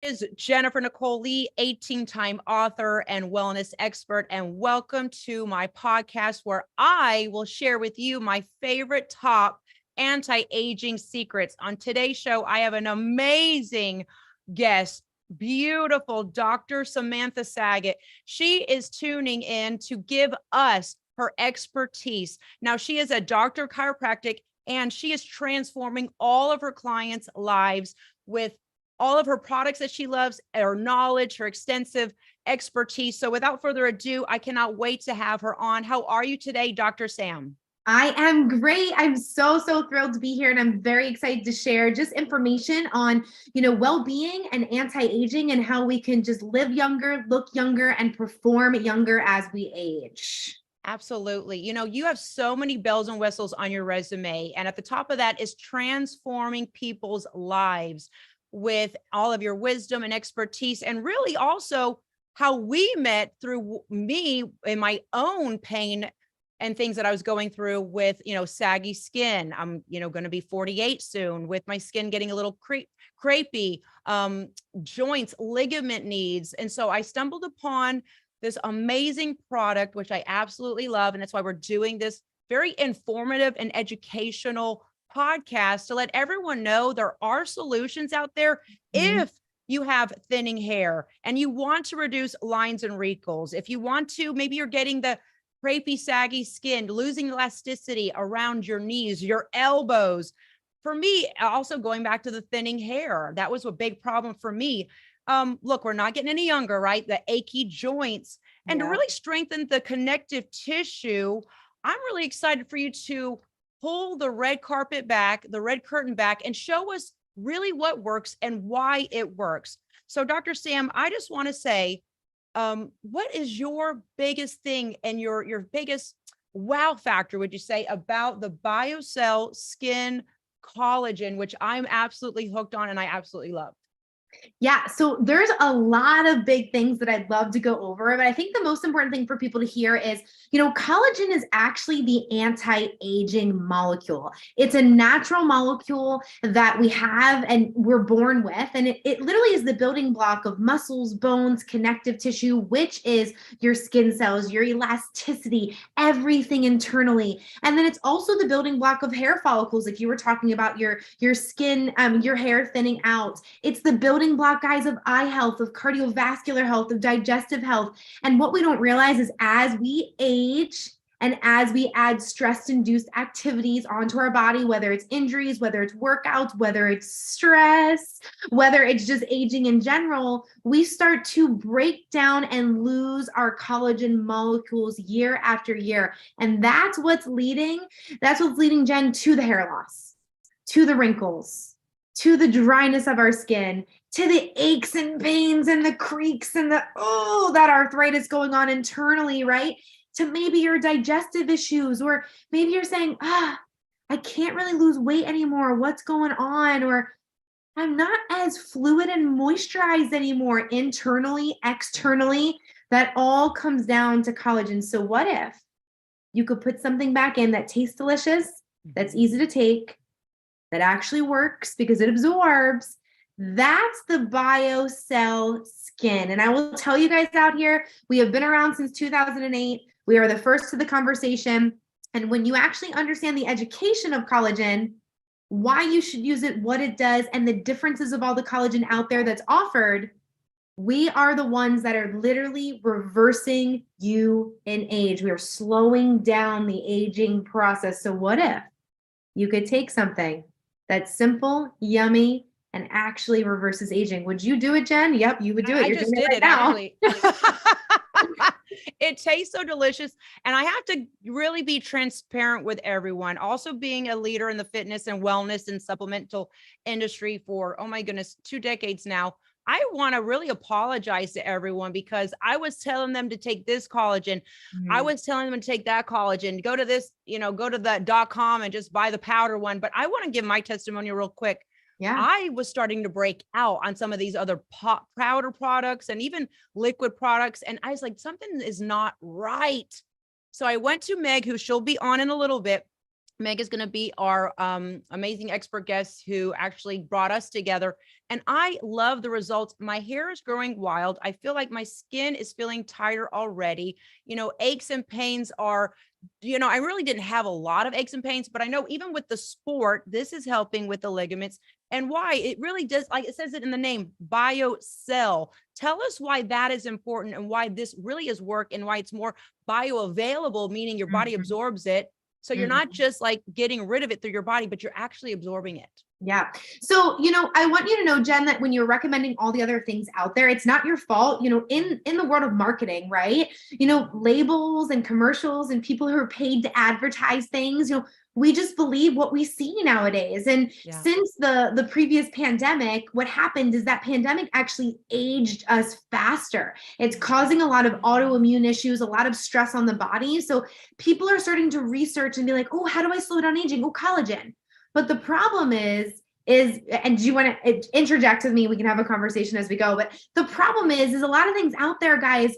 Is Jennifer Nicole Lee, 18-time author and wellness expert, and welcome to my podcast where I will share with you my favorite top anti-aging secrets. On today's show, I have an amazing guest, beautiful Dr. Samantha Saget. She is tuning in to give us her expertise. Now, she is a doctor of chiropractic, and she is transforming all of her clients' lives with all of her products that she loves, her knowledge, her extensive expertise. So without further ado, I cannot wait to have her on. How are you today, Dr. Sam? I am great. I'm so thrilled to be here, and I'm very excited to share just information on, well-being and anti-aging and how we can just live younger, look younger, and perform younger as we age. Absolutely. You have so many bells and whistles on your resume, and at the top of that is transforming people's lives with all of your wisdom and expertise, and really also how we met through me in my own pain and things that I was going through with, saggy skin. I'm, going to be 48 soon, with my skin getting a little crepey, joints, ligament needs. And so I stumbled upon this amazing product, which I absolutely love. And that's why we're doing this very informative and educational podcast to let everyone know there are solutions out there. If you have thinning hair and you want to reduce lines and wrinkles, if you want to, maybe you're getting the crepey, saggy skin, losing elasticity around your knees, your elbows. For me, also going back to the thinning hair, that was a big problem for me. Look, we're not getting any younger, right? The achy joints, and to really strengthen the connective tissue, I'm really excited for you to pull the red carpet back, the red curtain back, and show us really what works and why it works. So, Dr. Sam, I just want to say, what is your biggest thing and your biggest wow factor, would you say, about the BioCell Skin Collagen, which I'm absolutely hooked on and I absolutely love? Yeah, so there's a lot of big things that I'd love to go over, but I think the most important thing for people to hear is, collagen is actually the anti-aging molecule. It's a natural molecule that we have and we're born with, and it literally is the building block of muscles, bones, connective tissue, which is your skin cells, your elasticity, everything internally. And then it's also the building block of hair follicles. If you were talking about your skin, your hair thinning out, it's the building block, guys, of eye health, of cardiovascular health, of digestive health. And what we don't realize is as we age and as we add stress-induced activities onto our body, whether it's injuries, whether it's workouts, whether it's stress, whether it's just aging in general, we start to break down and lose our collagen molecules year after year. And that's what's leading Jen, to the hair loss, to the wrinkles, to the dryness of our skin, to the aches and pains and the creaks and that arthritis going on internally, right? To maybe your digestive issues, or maybe you're saying, I can't really lose weight anymore. What's going on? Or I'm not as fluid and moisturized anymore internally, externally. That all comes down to collagen. So what if you could put something back in that tastes delicious, that's easy to take, that actually works because it absorbs? That's the BioCell Skin. And I will tell you guys out here, we have been around since 2008. We are the first to the conversation. And when you actually understand the education of collagen, why you should use it, what it does, and the differences of all the collagen out there that's offered, we are the ones that are literally reversing you in age. We are slowing down the aging process. So what if you could take something that's simple, yummy, and actually reverses aging? Would you do it, Jen? Yep, you would do it. I just did it actually. It tastes so delicious. And I have to really be transparent with everyone. Also, being a leader in the fitness and wellness and supplemental industry for, oh my goodness, 2 decades now, I want to really apologize to everyone because I was telling them to take this collagen. I was telling them to take that collagen, go to this, go to the .com and just buy the powder one. But I want to give my testimonial real quick. Yeah. I was starting to break out on some of these other powder products and even liquid products. And I was like, something is not right. So I went to Meg, who she'll be on in a little bit. Meg is going to be our amazing expert guest who actually brought us together. And I love the results. My hair is growing wild. I feel like my skin is feeling tighter already. Aches and pains are, I really didn't have a lot of aches and pains, but I know even with the sport, this is helping with the ligaments. And why it really does, like it says it in the name, BioCell. Tell us why that is important and why this really is work and why it's more bioavailable, meaning your body Mhm. absorbs it. So you're not Mhm. just like getting rid of it through your body, but you're actually absorbing it. Yeah. So, I want you to know, Jen, that when you're recommending all the other things out there, it's not your fault. In the world of marketing, right? Labels and commercials and people who are paid to advertise things, we just believe what we see nowadays. And Yeah. since the previous pandemic, what happened is that pandemic actually aged us faster. It's causing a lot of autoimmune issues, a lot of stress on the body. So people are starting to research and be like, oh, how do I slow down aging? Oh, collagen. But the problem is, and do you want to interject with me? We can have a conversation as we go. But the problem is a lot of things out there, guys,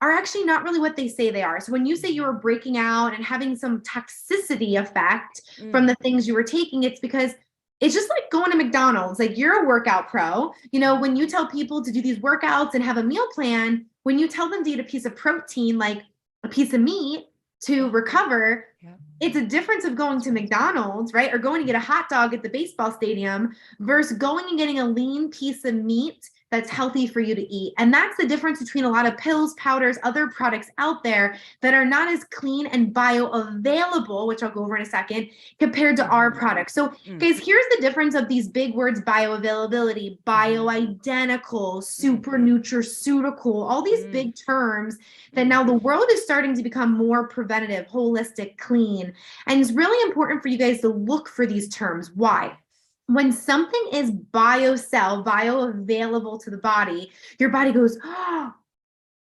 are actually not really what they say they are. So when you say you were breaking out and having some toxicity effect from the things you were taking, it's because it's just like going to McDonald's. Like, you're a workout pro. When you tell people to do these workouts and have a meal plan, when you tell them to eat a piece of protein, like a piece of meat to recover, Yeah. it's a difference of going to McDonald's, right? Or going to get a hot dog at the baseball stadium versus going and getting a lean piece of meat that's healthy for you to eat. And that's the difference between a lot of pills, powders, other products out there that are not as clean and bioavailable, which I'll go over in a second, compared to our products. So, guys, here's the difference of these big words: bioavailability, bioidentical, super nutraceutical, all these big terms that now the world is starting to become more preventative, holistic, clean. And it's really important for you guys to look for these terms. Why? When something is bioavailable to the body, your body goes, oh,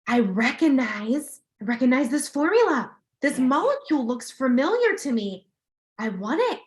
I recognize this formula. This molecule looks familiar to me. I want it.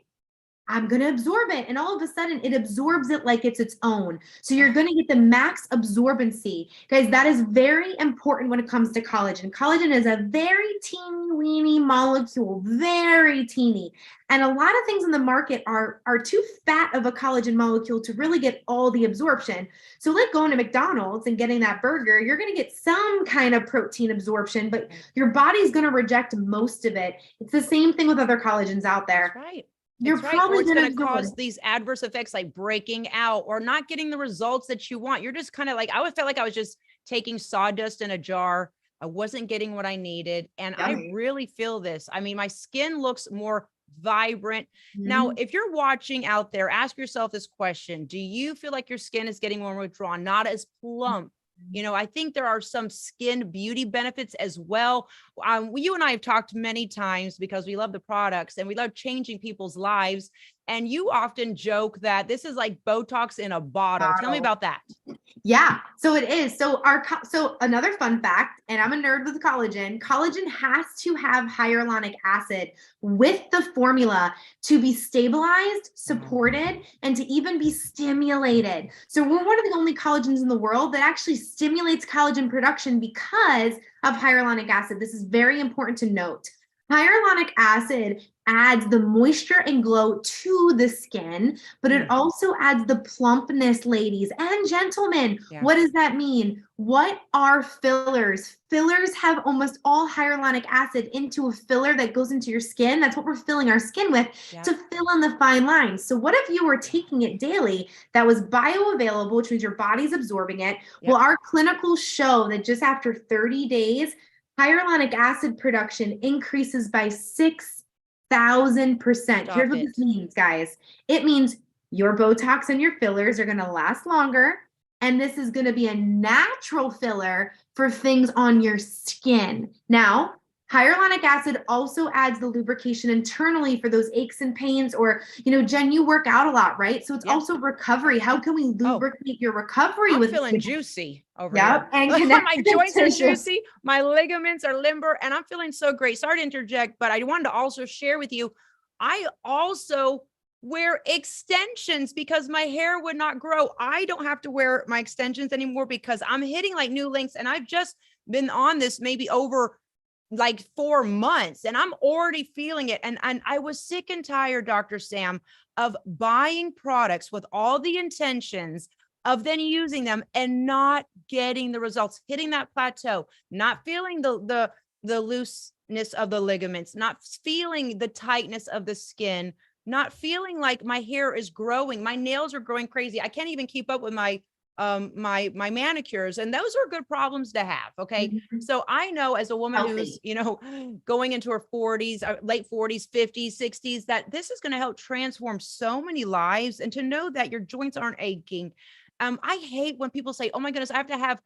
I'm going to absorb it. And all of a sudden, it absorbs it like it's its own. So you're going to get the max absorbency. Guys, that is very important when it comes to collagen. Collagen is a very teeny weeny molecule, very teeny. And a lot of things in the market are too fat of a collagen molecule to really get all the absorption. So like going to McDonald's and getting that burger, you're going to get some kind of protein absorption, but your body's going to reject most of it. It's the same thing with other collagens out there. That's right. You're That's right. Or probably it's going going to to cause these adverse effects like breaking out or not getting the results that you want. You're just kind of like, I always felt like I was just taking sawdust in a jar. I wasn't getting what I needed. And I really feel this. I mean, my skin looks more vibrant. Now, if you're watching out there, ask yourself this question. Do you feel like your skin is getting more withdrawn, not as plump? I think there are some skin beauty benefits as well. You and I have talked many times because we love the products and we love changing people's lives. And you often joke that this is like Botox in a bottle. Tell me about that. Yeah, so it is. So another fun fact, and I'm a nerd with collagen. Collagen has to have hyaluronic acid with the formula to be stabilized, supported, and to even be stimulated. So we're one of the only collagens in the world that actually stimulates collagen production because of hyaluronic acid. This is very important to note. Hyaluronic acid adds the moisture and glow to the skin, but it also adds the plumpness, ladies and gentlemen. What does that mean? What are fillers? Fillers have almost all hyaluronic acid into a filler that goes into your skin. That's what we're filling our skin with to fill in the fine lines. So what if you were taking it daily that was bioavailable, which means your body's absorbing it? Well, our clinicals show that just after 30 days, hyaluronic acid production increases by 6,000%. Here's what this means, guys. It means your Botox and your fillers are going to last longer. And this is going to be a natural filler for things on your skin. Now, hyaluronic acid also adds the lubrication internally for those aches and pains, or, Jen, you work out a lot, right? So it's also recovery. How can we lubricate your recovery? I'm feeling juicy over here. And my joints are juicy. My ligaments are limber and I'm feeling so great. Sorry to interject, but I wanted to also share with you, I also wear extensions because my hair would not grow. I don't have to wear my extensions anymore because I'm hitting like new lengths. And I've just been on this maybe over like 4 months and I'm already feeling it. And I was sick and tired, Dr. Sam, of buying products with all the intentions of then using them and not getting the results, hitting that plateau, not feeling the looseness of the ligaments, not feeling the tightness of the skin, not feeling like my hair is growing. My nails are growing crazy. I can't even keep up with my manicures, and those are good problems to have. Okay. Mhm. So I know as a woman who's, Healthy. going into her 40s, late 40s, 50s, 60s, that this is going to help transform so many lives, and to know that your joints aren't aching. I hate when people say, oh my goodness, I have to have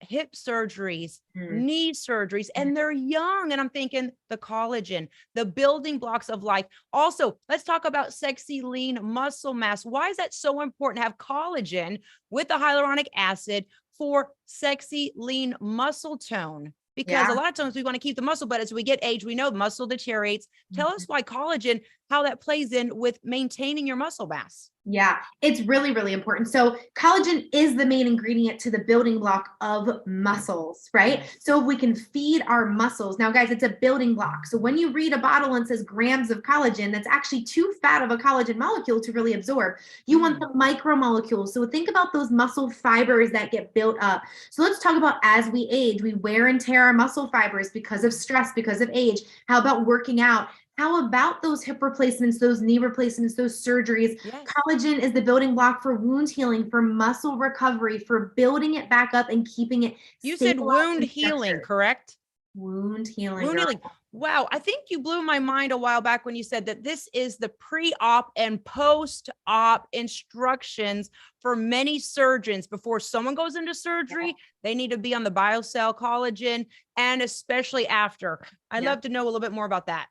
hip surgeries, Mm. knee surgeries, and they're young. And I'm thinking the collagen, the building blocks of life. Also, let's talk about sexy, lean muscle mass. Why is that so important to have collagen with the hyaluronic acid for sexy, lean muscle tone? Because a Yeah. lot of times we want to keep the muscle, but as we get age, we know muscle deteriorates. Tell us why collagen, how that plays in with maintaining your muscle mass. Yeah, it's really, really important. So collagen is the main ingredient to the building block of muscles, right? Yes. So if we can feed our muscles, now guys, it's a building block. So when you read a bottle and says grams of collagen, that's actually too fat of a collagen molecule to really absorb. You want the micromolecules. So think about those muscle fibers that get built up. So let's talk about as we age, we wear and tear our muscle fibers because of stress, because of age. How about working out? How about those hip replacements, those knee replacements, those surgeries? Yes. Collagen is the building block for wound healing, for muscle recovery, for building it back up and keeping it You said stabilized wound and healing, structured. correct? Wound healing, Wound girl. healing. Wow. I think you blew my mind a while back when you said that this is the pre-op and post-op instructions for many surgeons. Before someone goes into surgery, they need to be on the BioCell collagen, and especially after. I'd Yeah. love to know a little bit more about that.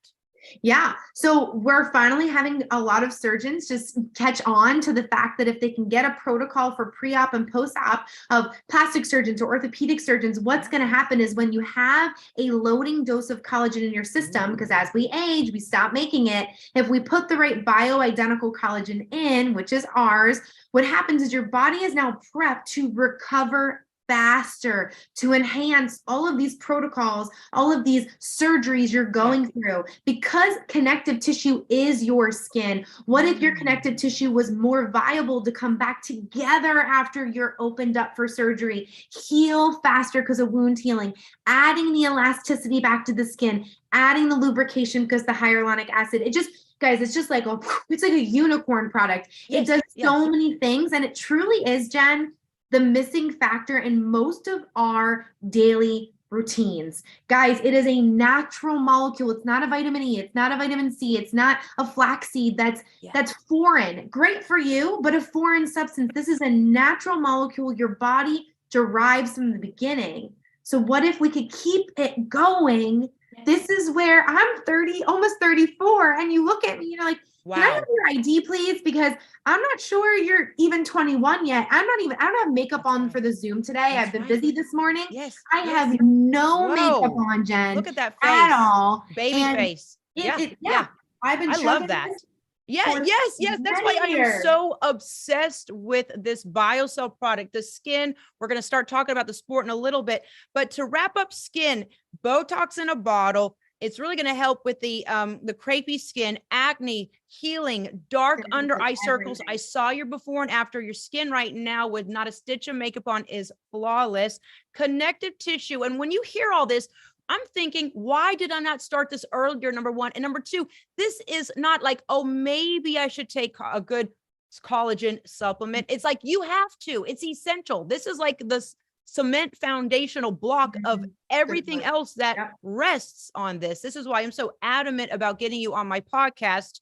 Yeah. So we're finally having a lot of surgeons just catch on to the fact that if they can get a protocol for pre-op and post-op of plastic surgeons or orthopedic surgeons, what's going to happen is when you have a loading dose of collagen in your system, because as we age, we stop making it. If we put the right bioidentical collagen in, which is ours, what happens is your body is now prepped to recover faster, to enhance all of these protocols, all of these surgeries you're going through, because connective tissue is your skin. What if your connective tissue was more viable to come back together after you're opened up for surgery, heal faster because of wound healing, adding the elasticity back to the skin, adding the lubrication because the hyaluronic acid, it just, guys, it's just like it's like a unicorn product. It does so many things, and it truly is, Jen, the missing factor in most of our daily routines. Guys, it is a natural molecule. It's not a vitamin E. It's not a vitamin C. It's not a flaxseed that's foreign. Great for you, but a foreign substance. This is a natural molecule your body derives from the beginning. So what if we could keep it going? This is where I'm 30, almost 34, and you look at me, you're like, can I have your ID, please? Because I'm not sure you're even 21 yet. I don't have makeup on for the Zoom today. I've been busy this morning. I have no makeup on, Jen. Look at that face. At all. Baby face. I've been I love that. Yes. That's why I am so obsessed with this BioCell product. The skin, we're going to start talking about the sport in a little bit, but to wrap up skin, Botox in a bottle. It's really going to help with the crepey skin, acne, healing, dark under eye circles. I saw your before and after. Your skin right now with not a stitch of makeup on is flawless. Connective tissue. And when you hear all this, I'm thinking, why did I not start this earlier? Number one. And number two, this is not like, oh, maybe I should take a good collagen supplement. It's like, you have to. It's essential. This is like the cement foundational block of everything else that rests on this. This is why I'm so adamant about getting you on my podcast.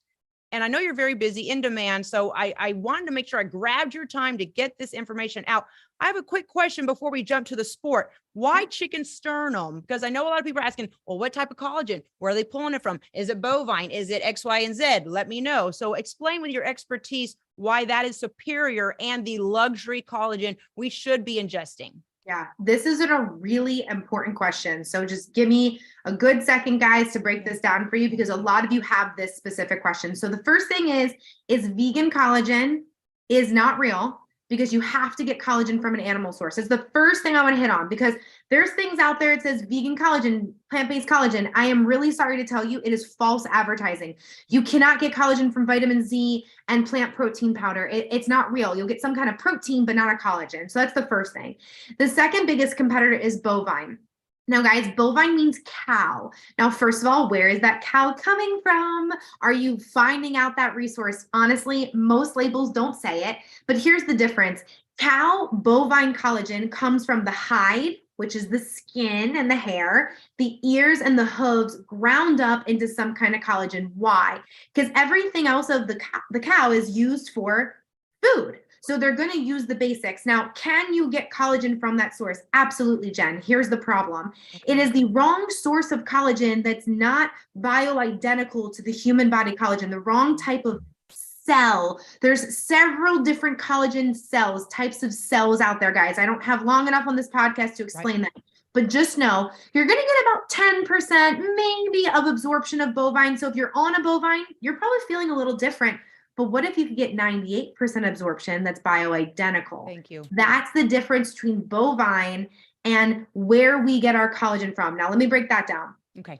And I know you're very busy, in demand. So I wanted to make sure I grabbed your time to get this information out. I have a quick question before we jump to the sport. Why chicken sternum? Because I know a lot of people are asking, well, what type of collagen? Where are they pulling it from? Is it bovine? Is it X, Y, and Z? Let me know. So explain with your expertise why that is superior and the luxury collagen we should be ingesting. Yeah, this is a really important question. So just give me a good second, guys, to break this down for you, because a lot of you have this specific question. So the first thing is vegan collagen is not real, because you have to get collagen from an animal source. It's the first thing I want to hit on, because there's things out there. It says vegan collagen, plant-based collagen. I am really sorry to tell you, it is false advertising. You cannot get collagen from vitamin Z and plant protein powder. It's not real. You'll get some kind of protein, but not a collagen. So that's the first thing. The second biggest competitor is bovine. Now, guys, bovine means cow. Now, first of all, where is that cow coming from? Are you finding out that resource? Honestly, most labels don't say it, but here's the difference. Cow bovine collagen comes from the hide, which is the skin and the hair, the ears and the hooves ground up into some kind of collagen. Why? Because everything else of the cow is used for food. So they're going to use the basics. Now, can you get collagen from that source? Absolutely, Jen. Here's the problem. It is the wrong source of collagen that's not bioidentical to the human body collagen, the wrong type of cell. There's several different collagen cells, types of cells out there, guys. I don't have long enough on this podcast to explain that. But just know you're going to get about 10% maybe of absorption of bovine. So if you're on a bovine, you're probably feeling a little different. But what if you could get 98% absorption that's bioidentical? Thank you. That's the difference between bovine and where we get our collagen from. Now, let me break that down. Okay.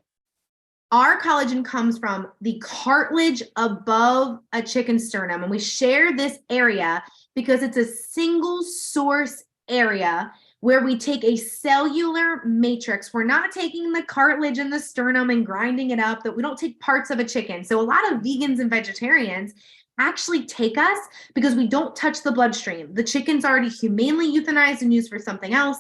Our collagen comes from the cartilage above a chicken sternum. And we share this area because it's a single source area where we take a cellular matrix. We're not taking the cartilage in the sternum and grinding it up, that we don't take parts of a chicken. So a lot of vegans and vegetarians actually take us because we don't touch the bloodstream. The chicken's already humanely euthanized and used for something else.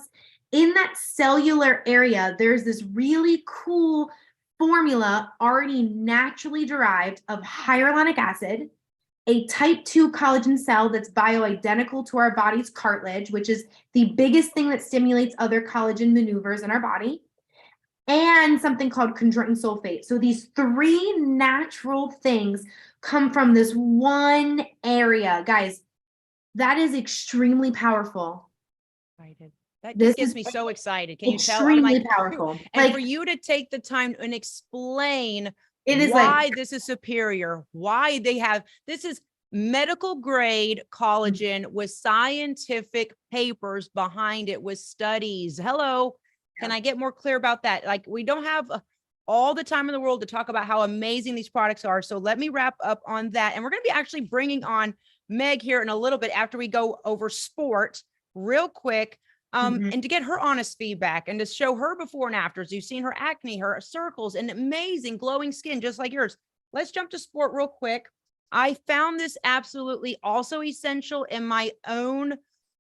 In that cellular area, there's this really cool formula already naturally derived of hyaluronic acid, a type 2 collagen cell that's bioidentical to our body's cartilage, which is the biggest thing that stimulates other collagen maneuvers in our body, and something called chondroitin sulfate. So these three natural things come from this one area. Guys, that is extremely powerful. That just gets me so excited. Can you tell? Extremely powerful. And for you to take the time and explain it is why this is superior, why they have, this is medical grade collagen with scientific papers behind it, with studies. Hello. Can I get more clear about that? Like, we don't have all the time in the world to talk about how amazing these products are. So let me wrap up on that. And we're going to be actually bringing on Meg here in a little bit after we go over sport real quick. And to get her honest feedback and to show her before and afters. You've seen her acne, her circles, and amazing glowing skin, just like yours. Let's jump to sport real quick. I found this absolutely also essential in my own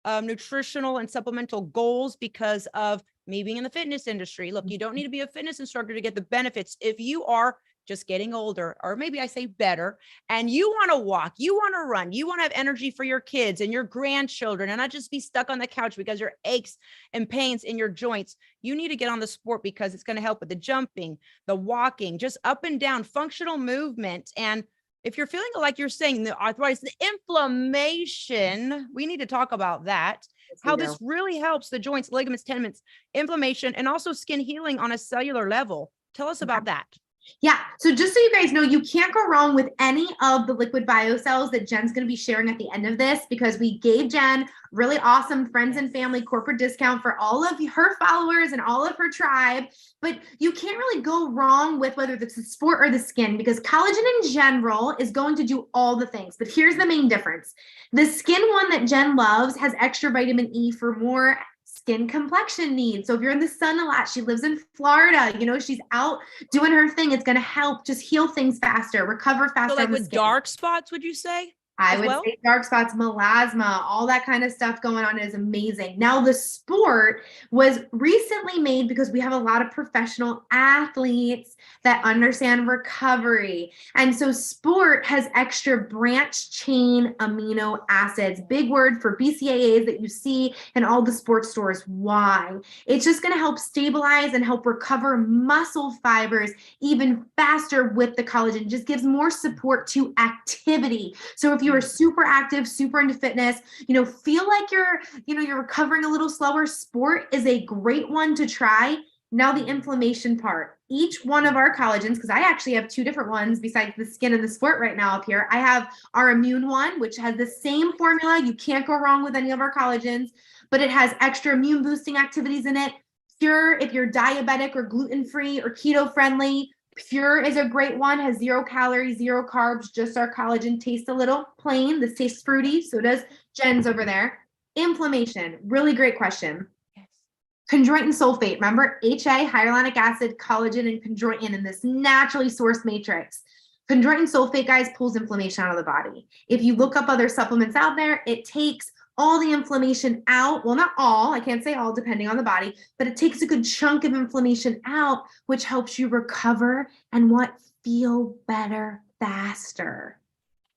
nutritional and supplemental goals because of me being in the fitness industry. Look, you don't need to be a fitness instructor to get the benefits. If you are just getting older, or maybe I say better, and you want to walk, you want to run, you want to have energy for your kids and your grandchildren and not just be stuck on the couch because your aches and pains in your joints, you need to get on the sport because it's going to help with the jumping, the walking, just up and down, functional movement. And if you're feeling like you're saying the arthritis, the inflammation, we need to talk about that. How this really helps the joints, ligaments, tendons, inflammation, and also skin healing on a cellular level. Tell us about that. Yeah. So just so you guys know, you can't go wrong with any of the liquid biocells that Jen's going to be sharing at the end of this, because we gave Jen really awesome friends and family corporate discount for all of her followers and all of her tribe. But you can't really go wrong with whether it's the sport or the skin, because collagen in general is going to do all the things. But here's the main difference. The skin one that Jen loves has extra vitamin E for more skin complexion needs. So if you're in the sun a lot, she lives in Florida, she's out doing her thing. It's going to help just heal things faster, recover faster. So like with dark spots, would you say? I would say dark spots, melasma, all that kind of stuff going on is amazing. Now, the sport was recently made because we have a lot of professional athletes that understand recovery. And so sport has extra branch chain amino acids, big word for BCAAs that you see in all the sports stores. Why? It's just going to help stabilize and help recover muscle fibers even faster with the collagen. Just gives more support to activity. So if you are super active, super into fitness, feel like you're recovering a little slower, sport is a great one to try. Now the inflammation part. Each one of our collagens, because I actually have two different ones besides the skin and the sport right now up here. I have our immune one, which has the same formula. You can't go wrong with any of our collagens, but it has extra immune boosting activities in it. Pure, if you're diabetic or gluten-free or keto friendly. Pure is a great one, has 0 calories, 0 carbs, just our collagen. Tastes a little plain. This tastes fruity. So does Jen's over there. Inflammation, really great question. Chondroitin sulfate, remember HA, hyaluronic acid, collagen, and chondroitin in this naturally sourced matrix. Chondroitin sulfate, guys, pulls inflammation out of the body. If you look up other supplements out there, it takes all the inflammation out. Well, not all, I can't say all depending on the body, but it takes a good chunk of inflammation out, which helps you recover and what feel better faster.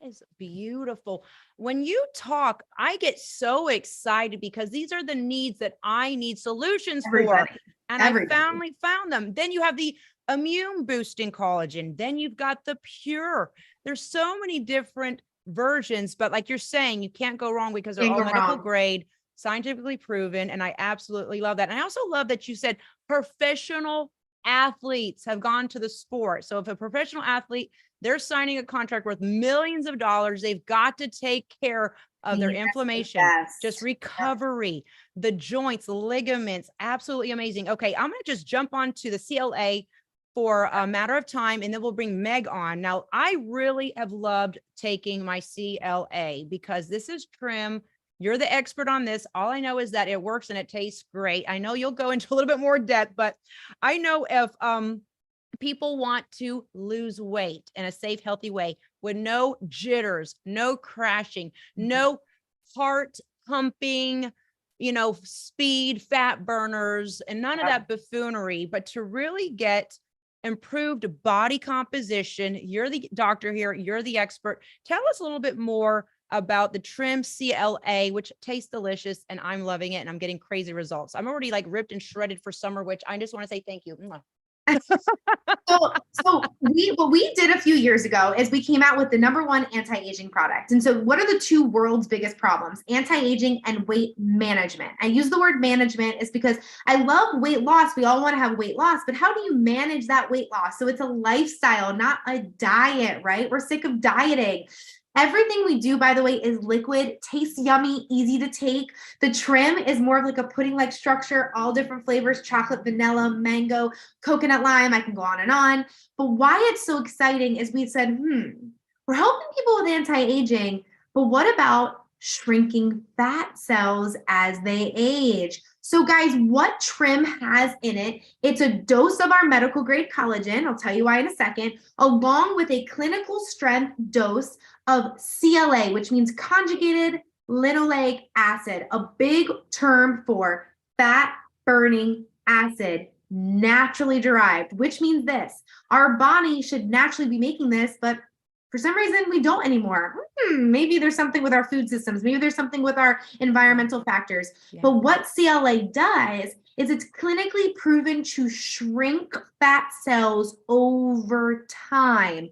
Is beautiful. When you talk, I get so excited because these are the needs that I need solutions for. And I finally found them. Then you have the immune boosting collagen. Then you've got the pure. There's so many different versions, but like you're saying, you can't go wrong because they're all medical grade, scientifically proven. And I absolutely love that. And I also love that you said professional athletes have gone to the sport. So if a professional athlete, they're signing a contract worth millions of dollars, they've got to take care of their inflammation, just recovery, the joints, the ligaments, absolutely amazing. Okay, I'm going to just jump onto the CLA for a matter of time, and then we'll bring Meg on. Now, I really have loved taking my CLA because this is trim. You're the expert on this. All I know is that it works and it tastes great. I know you'll go into a little bit more depth, but I know if people want to lose weight in a safe, healthy way with no jitters, no crashing, no heart pumping, speed, fat burners, and none of that buffoonery, but to really get improved body composition. You're the doctor here. You're the expert. Tell us a little bit more about the trim CLA, which tastes delicious, and I'm loving it, and I'm getting crazy results. I'm already like ripped and shredded for summer, which I just want to say thank you. What we did a few years ago is we came out with the #1 anti-aging product. And so what are the two world's biggest problems? Anti-aging and weight management. I use the word management is because I love weight loss. We all want to have weight loss, but how do you manage that weight loss? So it's a lifestyle, not a diet, right? We're sick of dieting. Everything we do, by the way, is liquid, tastes yummy, easy to take. The trim is more of like a pudding-like structure, all different flavors, chocolate, vanilla, mango, coconut lime. I can go on and on. But why it's so exciting is we said, we're helping people with anti-aging, but what about shrinking fat cells as they age? So guys, what trim has in it? It's a dose of our medical grade collagen. I'll tell you why in a second, along with a clinical strength dose of CLA, which means conjugated linoleic acid, a big term for fat burning acid, naturally derived, which means this, our body should naturally be making this, but for some reason we don't anymore. Maybe there's something with our food systems. Maybe there's something with our environmental factors. Yeah. But what CLA does is it's clinically proven to shrink fat cells over time.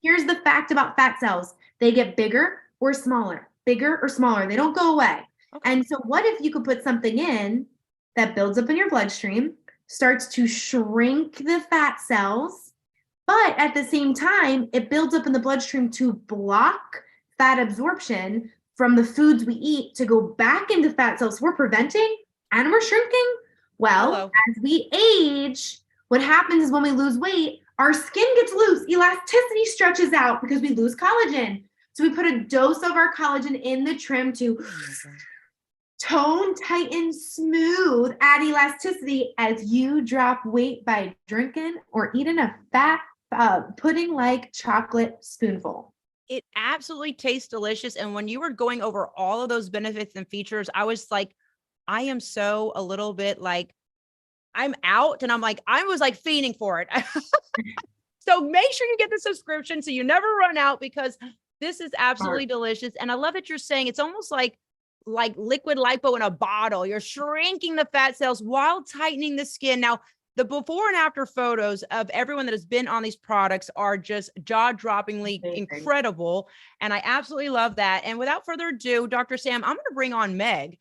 Here's the fact about fat cells. They get bigger or smaller, bigger or smaller. They don't go away. Okay. And so what if you could put something in that builds up in your bloodstream, starts to shrink the fat cells, but at the same time, it builds up in the bloodstream to block fat absorption from the foods we eat to go back into fat cells. We're preventing and we're shrinking. Well, as we age, what happens is when we lose weight, our skin gets loose, elasticity stretches out because we lose collagen. So we put a dose of our collagen in the trim to tone, tighten, smooth, add elasticity as you drop weight by drinking or eating a fat pudding-like chocolate spoonful. It absolutely tastes delicious. And when you were going over all of those benefits and features, I was like, I am so a little bit like, I'm out, and I'm like, I was like fiending for it. So make sure you get the subscription so you never run out, because this is absolutely delicious. And I love that you're saying it's almost like liquid lipo in a bottle. You're shrinking the fat cells while tightening the skin. Now, the before and after photos of everyone that has been on these products are just jaw-droppingly incredible. And I absolutely love that. And without further ado, Dr. Sam, I'm going to bring on Meg.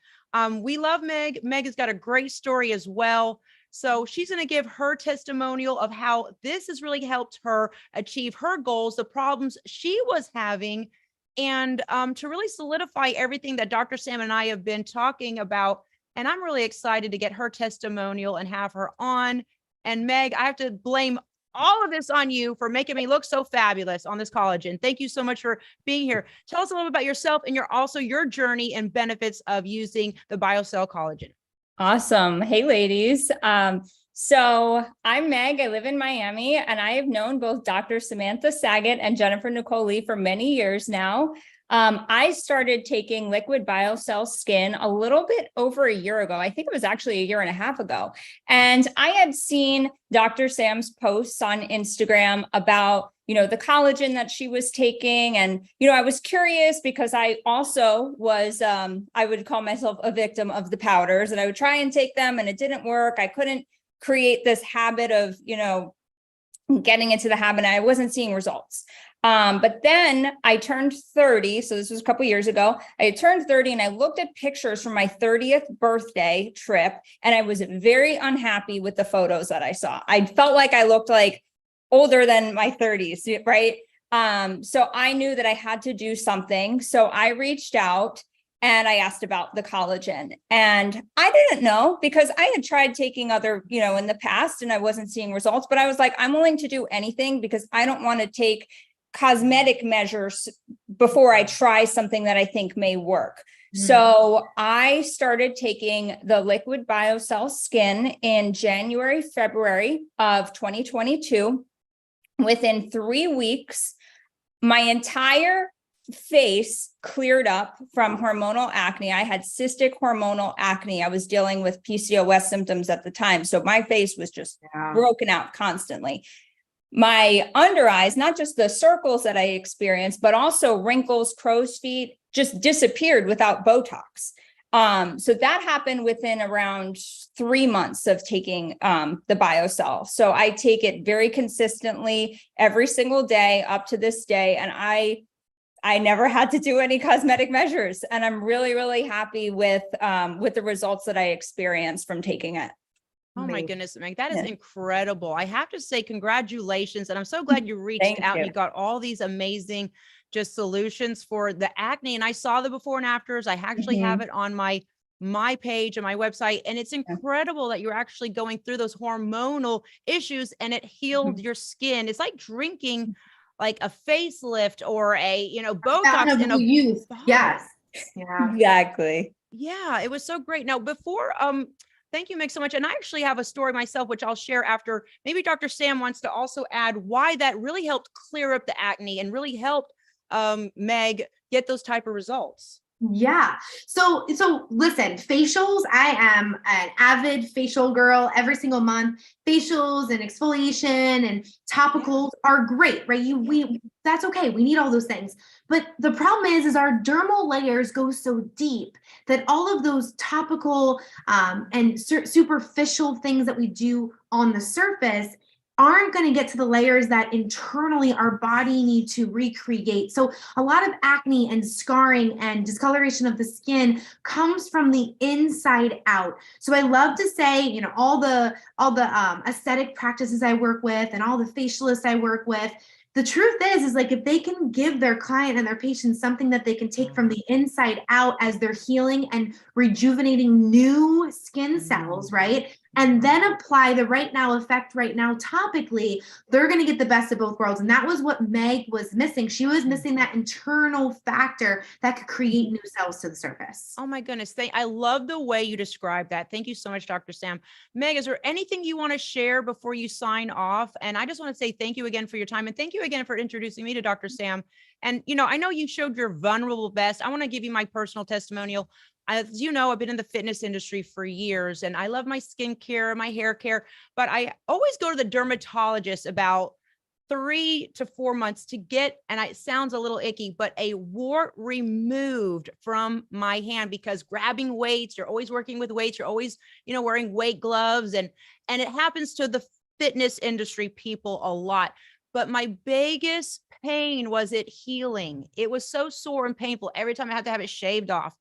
We love Meg. Meg has got a great story as well. So she's going to give her testimonial of how this has really helped her achieve her goals, the problems she was having, and to really solidify everything that Dr. Sam and I have been talking about. And I'm really excited to get her testimonial and have her on. And Meg, I have to blame all of this on you for making me look so fabulous on this collagen. Thank you so much for being here. Tell us a little bit about yourself and your journey and benefits of using the BioCell collagen. Awesome. Hey, ladies. So I'm Meg. I live in Miami, and I have known both Dr. Samantha Saget and Jennifer Nicole Lee for many years now. I started taking liquid BioCell skin a little bit over a year ago. I think it was actually a year and a half ago. And I had seen Dr. Sam's posts on Instagram about, the collagen that she was taking. And, I was curious because I also was, I would call myself a victim of the powders, and I would try and take them and it didn't work. I couldn't create this habit of, getting into the habit, and I wasn't seeing results. But then I turned 30. So this was a couple years ago. I had turned 30 and I looked at pictures from my 30th birthday trip, and I was very unhappy with the photos that I saw. I felt like I looked like older than my 30s, right? So I knew that I had to do something. So I reached out and I asked about the collagen, and I didn't know because I had tried taking other, in the past, and I wasn't seeing results, but I was like, I'm willing to do anything because I don't want to take cosmetic measures before I try something that I think may work. So I started taking the liquid BioCell skin in January, February of 2022. Within 3 weeks, my entire face cleared up from hormonal acne. I had cystic hormonal acne. I was dealing with PCOS symptoms at the time. So my face was just broken out constantly. My under eyes, not just the circles that I experienced, but also wrinkles, crow's feet, just disappeared without Botox. So that happened within around 3 months of taking the BioCell. So I take it very consistently every single day up to this day. And I never had to do any cosmetic measures. And I'm really, really happy with the results that I experienced from taking it. Oh my goodness, Meg, that is incredible. I have to say congratulations. And I'm so glad you reached out and you got all these amazing just solutions for the acne. And I saw the before and afters. I actually have it on my page and my website. And it's incredible that you're actually going through those hormonal issues and it healed your skin. It's like drinking like a facelift or a, Botox in a youth. bottle. Yes. Yeah. Exactly. Yeah, it was so great. Now, before thank you, Meg, so much. And I actually have a story myself, which I'll share after. Maybe Dr. Sam wants to also add why that really helped clear up the acne and really helped Meg get those type of results. Yeah. So listen, facials, I am an avid facial girl every single month. Facials and exfoliation and topicals are great, right? That's okay. We need all those things. But the problem is our dermal layers go so deep that all of those topical and superficial things that we do on the surface aren't going to get to the layers that internally our body needs to recreate. So a lot of acne and scarring and discoloration of the skin comes from the inside out. So I love to say, all the aesthetic practices I work with and all the facialists I work with, the truth is like if they can give their client and their patient something that they can take from the inside out as they're healing and rejuvenating new skin cells, right? And then apply the right now effect right now topically, they're going to get the best of both worlds. And that was what Meg was missing. She was missing that internal factor that could create new cells to the surface. Oh my goodness. I love the way you described that. Thank you so much, Dr. Sam. Meg, is there anything you want to share before you sign off? And I just want to say thank you again for your time. And thank you again for introducing me to Dr. Sam. And, I know you showed your vulnerable best. I want to give you my personal testimonial. As you know, I've been in the fitness industry for years and I love my skincare, my hair care, but I always go to the dermatologist about 3 to 4 months to get, and it sounds a little icky, but a wart removed from my hand because grabbing weights, you're always working with weights, you're always, wearing weight gloves and it happens to the fitness industry people a lot. But my biggest pain was it healing. It was so sore and painful every time I had to have it shaved off.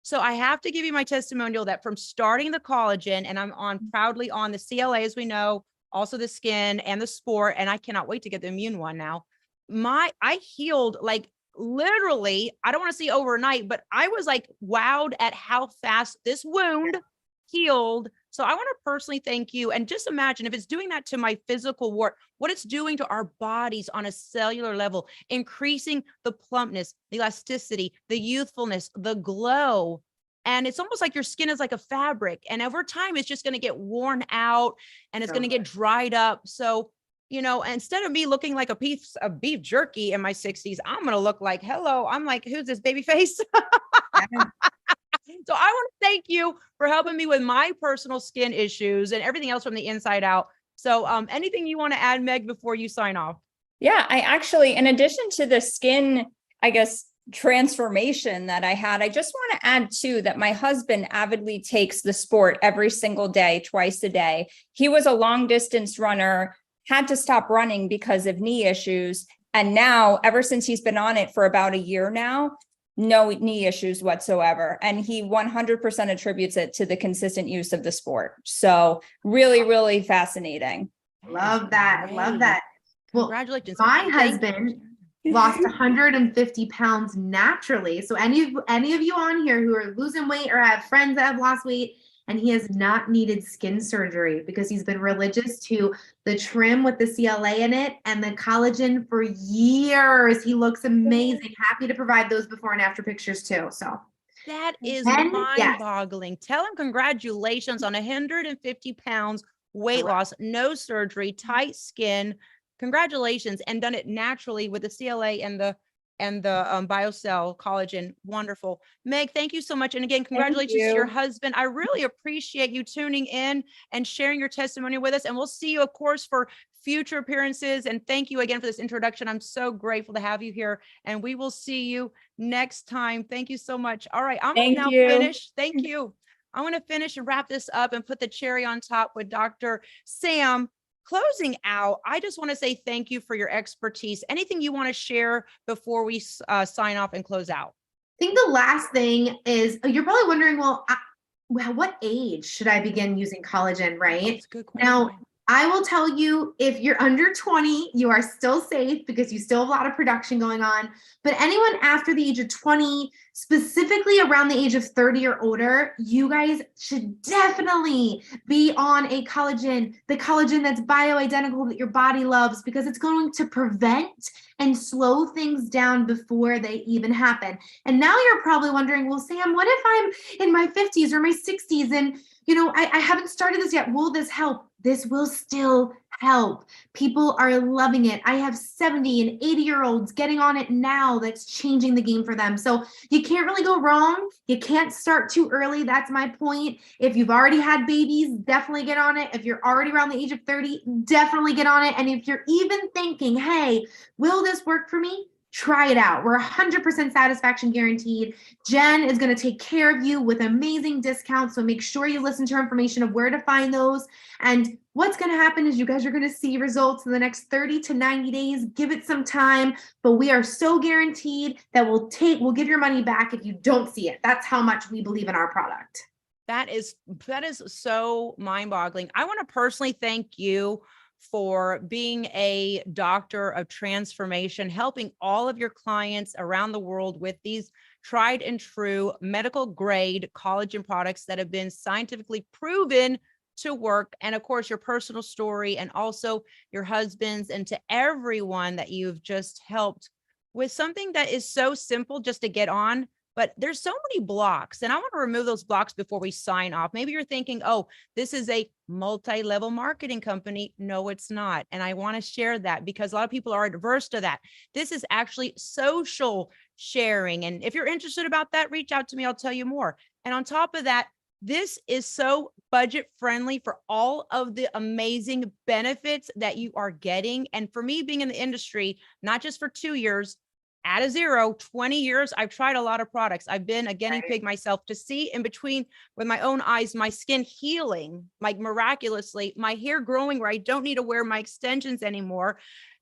So I have to give you my testimonial that from starting the collagen, and I'm proudly on the CLA, as we know, also the skin and the sport, and I cannot wait to get the immune one now. I healed like literally, I don't want to say overnight, but I was like wowed at how fast this wound healed. So I want to personally thank you. And just imagine if it's doing that to my physical wart, what it's doing to our bodies on a cellular level, increasing the plumpness, the elasticity, the youthfulness, the glow. And it's almost like your skin is like a fabric. And over time, it's just going to get worn out and it's going to get dried up. So, you know, instead of me looking like a piece of beef jerky in my 60s, I'm going to look like, hello, I'm like, who's this baby face? So I want to thank you for helping me with my personal skin issues and everything else from the inside out. So anything you want to add, Meg, before you sign off? Yeah, I actually, in addition to the skin, I guess, transformation that I had, I just want to add too that my husband avidly takes the sport every single day, twice a day. He was a long distance runner, had to stop running because of knee issues. And now, ever since he's been on it for about a year now, no knee issues whatsoever. And he 100% attributes it to the consistent use of the sport. So really, really fascinating. Love that. Love that. Well, Congratulations. my husband lost 150 pounds naturally. So any of you on here who are losing weight or have friends that have lost weight, and he has not needed skin surgery because he's been religious to the trim with the CLA in it and the collagen for years. He looks amazing. Happy to provide those before and after pictures too. So that is mind-boggling. Tell him congratulations on 150 pounds weight loss, no surgery, tight skin. Congratulations, and done it naturally with the CLA and the BioCell collagen. Wonderful. Meg, thank you so much. And again, congratulations to your husband. I really appreciate you tuning in and sharing your testimony with us. And we'll see you, of course, for future appearances. And thank you again for this introduction. I'm so grateful to have you here. And we will see you next time. Thank you so much. All right, I'm going to now finish. Thank you. I want to finish and wrap this up and put the cherry on top with Dr. Sam. Closing out, I just want to say thank you for your expertise. Anything you want to share before we sign off and close out? I think the last thing is, you're probably wondering, well, what age should I begin using collagen, right? That's a good question. Now, I will tell you, if you're under 20, you are still safe because you still have a lot of production going on. But anyone after the age of 20, specifically around the age of 30 or older, you guys should definitely be on the collagen that's bioidentical, that your body loves, because it's going to prevent and slow things down before they even happen. And now you're probably wondering, well, Sam, what if I'm in my 50s or my 60s and I haven't started this yet? Will this help? This will still help. People are loving it. I have 70 and 80-year-olds getting on it now. That's changing the game for them. So you can't really go wrong. You can't start too early. That's my point. If you've already had babies, definitely get on it. If you're already around the age of 30, definitely get on it. And if you're even thinking, hey, will this work for me? Try it out. We're 100% satisfaction guaranteed. Jen is going to take care of you with amazing discounts. So make sure you listen to her information of where to find those. And what's going to happen is you guys are going to see results in the next 30 to 90 days. Give it some time, but we are so guaranteed that we'll give your money back if you don't see it. That's how much we believe in our product. That is so mind-boggling. I want to personally thank you for being a doctor of transformation, helping all of your clients around the world with these tried and true medical grade collagen products that have been scientifically proven to work. And of course, your personal story, and also your husband's, and to everyone that you've just helped with something that is so simple just to get on. But there's so many blocks, and I want to remove those blocks before we sign off. Maybe you're thinking, oh, this is a multi-level marketing company. No, it's not. And I want to share that because a lot of people are adverse to that. This is actually social sharing. And if you're interested about that, reach out to me. I'll tell you more. And on top of that, this is so budget friendly for all of the amazing benefits that you are getting. And for me, being in the industry, not just for 2 years, at a zero, 20 years, I've tried a lot of products. I've been a guinea pig myself to see in between with my own eyes, my skin healing, like miraculously, my hair growing where I don't need to wear my extensions anymore.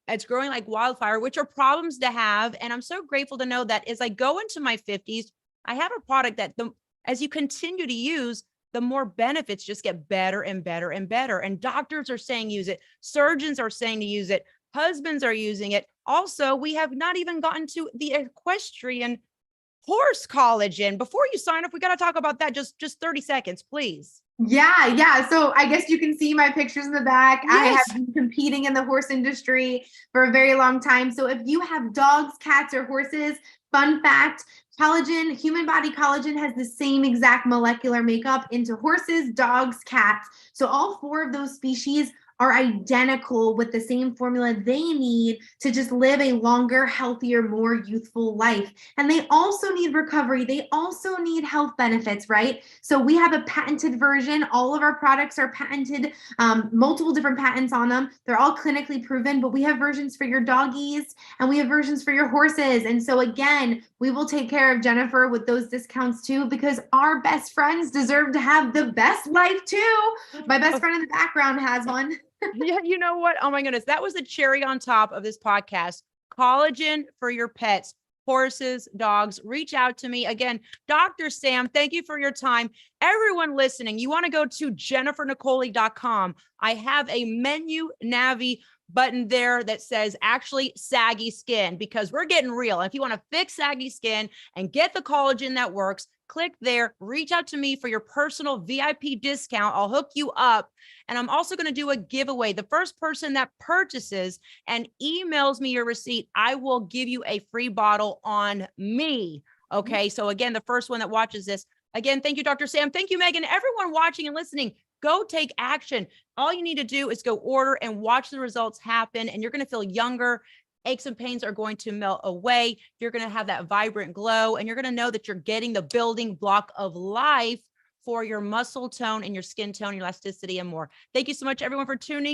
It's growing like wildfire, which are problems to have. And I'm so grateful to know that as I go into my 50s, I have a product that as you continue to use, the more benefits just get better and better and better. And doctors are saying use it. Surgeons are saying to use it. Husbands are using it. Also, we have not even gotten to the equestrian horse collagen. Before you sign up, we got to talk about that. Just 30 seconds, please. Yeah. So I guess you can see my pictures in the back. Yes. I have been competing in the horse industry for a very long time. So if you have dogs, cats, or horses, fun fact, collagen, human body collagen has the same exact molecular makeup into horses, dogs, cats. So all 4 of those species are identical with the same formula they need to just live a longer, healthier, more youthful life. And they also need recovery. They also need health benefits, right? So we have a patented version. All of our products are patented, multiple different patents on them. They're all clinically proven, but we have versions for your doggies and we have versions for your horses. And so again, we will take care of Jennifer with those discounts too, because our best friends deserve to have the best life too. My best friend in the background has one. Yeah, you know what? Oh my goodness. That was the cherry on top of this podcast. Collagen for your pets, horses, dogs. Reach out to me. Again, Dr. Sam, thank you for your time. Everyone listening, you want to go to jennifernicole.com. I have a menu navi button there that says actually saggy skin, because we're getting real. If you want to fix saggy skin and get the collagen that works, click there, reach out to me for your personal VIP discount. I'll hook you up. And I'm also going to do a giveaway. The first person that purchases and emails me your receipt, I will give you a free bottle on me. Okay. So again, the first one that watches this, again, thank you, Dr. Sam. Thank you, Megan. Everyone watching and listening, go take action. All you need to do is go order and watch the results happen. And you're going to feel younger. Aches and pains are going to melt away. You're going to have that vibrant glow, and you're going to know that you're getting the building block of life for your muscle tone and your skin tone, your elasticity, and more. Thank you so much, everyone, for tuning